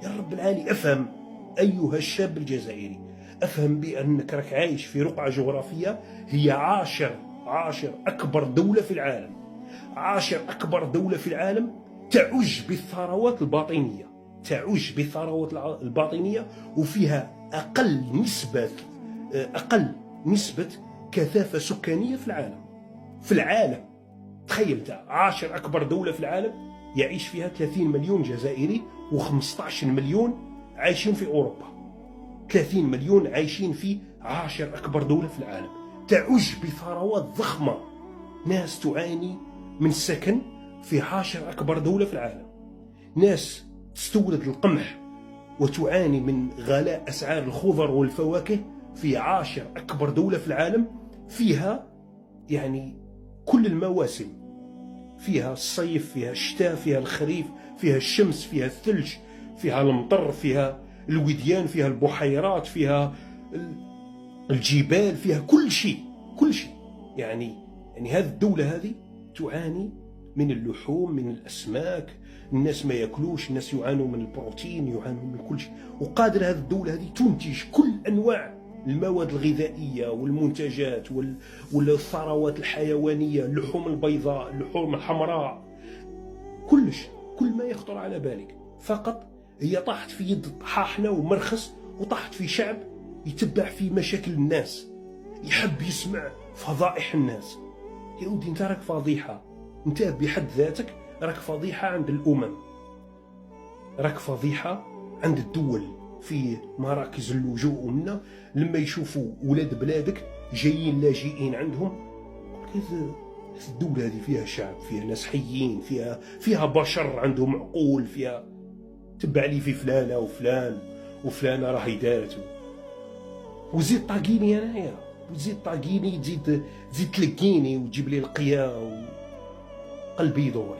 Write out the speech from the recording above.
يا رب العالي افهم أيها الشاب الجزائري، افهم بأنك راك عايش في رقعة جغرافية هي عاشر أكبر دولة في العالم، عاشر أكبر دولة في العالم تعج بالثروات الباطنية، وفيها أقل نسبة كثافة سكانية في العالم. تخيل انت، 10 أكبر دولة في العالم يعيش فيها 30 مليون جزائري و15 مليون عايشين في أوروبا. 30 مليون عايشين في 10 أكبر دولة في العالم، تعج بثروات ضخمة. ناس تعاني من السكن في 10 أكبر دولة في العالم، ناس تستورد القمح وتعاني من غلاء أسعار الخضر والفواكه في 10 أكبر دولة في العالم. فيها يعني كل المواسم، فيها الصيف، فيها الشتاء، فيها الخريف، فيها الشمس، فيها الثلج، فيها المطر، فيها الوديان، فيها البحيرات، فيها الجبال، فيها كل شيء. يعني هذه الدولة هذه تعاني من اللحوم، من الأسماك، الناس ما يأكلوش، الناس يعانوا من البروتين، يعانوا من كل شيء، وقادرة هذه الدولة هذه تنتج كل أنواع المواد الغذائية والمنتجات والثروات الحيوانية، اللحوم البيضاء، اللحوم الحمراء، كل ما يخطر على بالك. فقط هي طاحت في يد طحاحنة ومرخص، وطاحت في شعب يتبع في مشاكل الناس، يحب يسمع فضائح الناس. يا ودي انت راك فضيحة، انت بحد ذاتك راك فضيحة عند الأمم، راك فضيحة عند الدول في مراكز اللجوء. ومنا لما يشوفوا ولاد بلادك جايين لاجئين عندهم، الدولة هذه فيها شعب، فيها ناس حيين، فيها بشر عندهم عقول، فيها تبع لي في فلانة وفلانة راهي دارت. وزيد طاقيني انايا، تزيد تلقيني وتجيب لي القيا، وقلبي يدور.